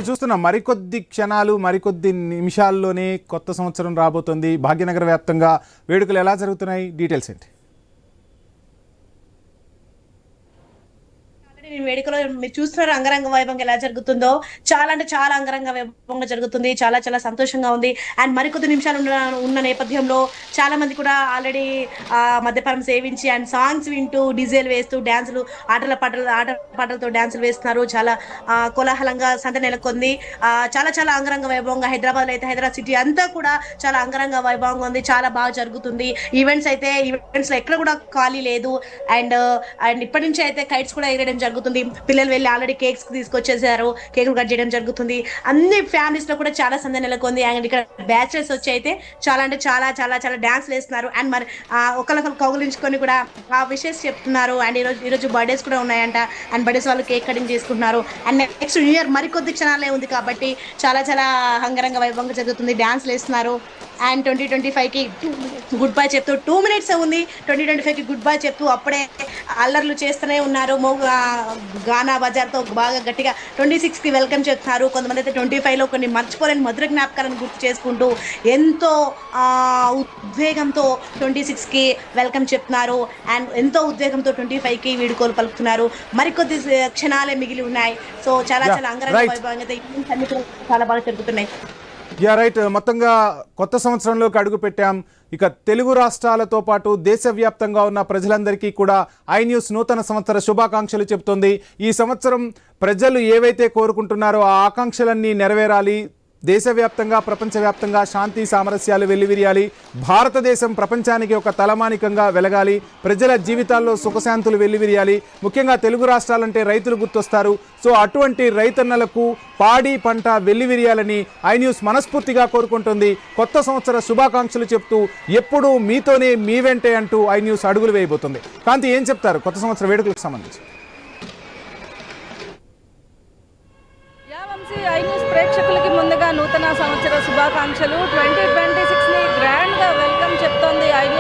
చూస్తున్నాం మరికొద్ది క్షణాలు మరికొద్ది నిమిషాల్లోనే కొత్త సంవత్సరం రాబోతోంది. భాగ్యనగర వ్యాప్తంగా వేడుకలు ఎలా జరుగుతున్నాయి, డీటెయిల్స్ ఏంటి? వేడుకలో మీరు చూస్తున్నారు అంగరంగ వైభవంగా ఎలా జరుగుతుందో. చాలా అంటే చాలా అంగరంగ వైభవంగా జరుగుతుంది. చాలా చాలా సంతోషంగా ఉంది. అండ్ మరికొద్ది నిమిషాలు ఉన్న నేపథ్యంలో చాలా మంది కూడా ఆల్రెడీ మద్యపానం సేవించి అండ్ సాంగ్స్ వింటూ డీజేలు వేస్తూ డాన్సులు ఆట పాటలతో డాన్సులు వేస్తున్నారు. చాలా కోలాహలంగా సంత నెలకొంది. చాలా చాలా అంగరంగ వైభవంగా హైదరాబాద్ లో అయితే హైదరాబాద్ సిటీ అంతా కూడా చాలా అంగరంగ వైభవంగా ఉంది. చాలా బాగా జరుగుతుంది. ఈవెంట్స్ లో ఎక్కడ కూడా ఖాళీ లేదు. అండ్ అండ్ ఇప్పటి నుంచి అయితే కైట్స్ కూడా ఎగరేయడం జరుగుతుంది. పిల్లలు వెళ్ళి ఆల్రెడీ కేక్స్ తీసుకొచ్చేసారు. కేకులు కట్ చేయడం జరుగుతుంది. అన్ని ఫ్యామిలీస్ లో కూడా చాలా సందడి నెలకొంది. అండ్ ఇక్కడ బ్యాచిలర్స్ వచ్చి అయితే చాలా అంటే చాలా చాలా చాలా డాన్స్ వేస్తున్నారు. అండ్ మరి ఒకరికొకరు కౌగులించుకొని కూడా ఆ విషెస్ చెప్తున్నారు. అండ్ ఈరోజు బర్త్డేస్ కూడా ఉన్నాయంట. అండ్ బర్త్డేస్ వాళ్ళు కేక్ కటింగ్ చేసుకుంటున్నారు. అండ్ నెక్స్ట్ న్యూ ఇయర్ మరికొద్ది క్షణాలే ఉంది కాబట్టి చాలా చాలా అంగరంగ వైభవంగా జరుగుతుంది. డాన్స్లు వేస్తున్నారు. అండ్ 2025 కి గుడ్ బై చెప్తూ 2 minutes ఉంది. 2025 కి గుడ్ బై చెప్తూ అప్పుడే అల్లర్లు చేస్తూనే ఉన్నారు. గానా బజార్తో బాగా గట్టిగా 26 కి వెల్కమ్ చెప్తున్నారు. కొంతమంది అయితే 25 లో కొన్ని మర్చిపోలేని మధుర జ్ఞాపకాలను గుర్తు చేసుకుంటూ ఎంతో ఉద్వేగంతో 26 కి వెల్కమ్ చెప్తున్నారు. అండ్ ఎంతో ఉద్వేగంతో 25 కి వీడుకోలు పలుకుతున్నారు. మరికొద్ది క్షణాలే మిగిలి ఉన్నాయి. సో చాలా చాలా అంగరంగ వైభవంగా ఈవెంట్స్ అన్ని కూడా చాలా బాగా జరుగుతున్నాయి. రైట్. మొత్తంగా కొత్త సంవత్సరంలోకి అడుగు పెట్టాం. ఇక తెలుగు రాష్ట్రాలతో పాటు దేశవ్యాప్తంగా ఉన్న ప్రజలందరికీ కూడా ఐ న్యూస్ నూతన సంవత్సర శుభాకాంక్షలు చెబుతోంది. ఈ సంవత్సరం ప్రజలు ఏవైతే కోరుకుంటున్నారో ఆ ఆకాంక్షలన్నీ నెరవేరాలి. దేశవ్యాప్తంగా ప్రపంచవ్యాప్తంగా శాంతి సామరస్యాలు వెల్లివిరియాలి. భారతదేశం ప్రపంచానికి ఒక తలమానికంగా వెలగాలి. ప్రజల జీవితాల్లో సుఖశాంతులు వెల్లివిరియాలి. ముఖ్యంగా తెలుగు రాష్ట్రాలంటే రైతులు గుర్తొస్తారు. సో అటువంటి రైతన్నలకు పాడి పంట వెల్లివిరియాలని ఐ న్యూస్ మనస్ఫూర్తిగా కోరుకుంటుంది. కొత్త సంవత్సర శుభాకాంక్షలు చెప్తూ ఎప్పుడూ మీతోనే మీ వెంటే అంటూ ఐ న్యూస్ అడుగులు వేయబోతుంది. కాంతి, ఏం చెప్తారు కొత్త సంవత్సర వేడుకలకు సంబంధించి? ఐ న్యూస్ ప్రేక్షకులకి ముందుగా నూతన సంవత్సర శుభాకాంక్షలు. 2026 ని గ్రాండ్ గా వెల్కమ్ చెప్తోంది ఐ న్యూస్.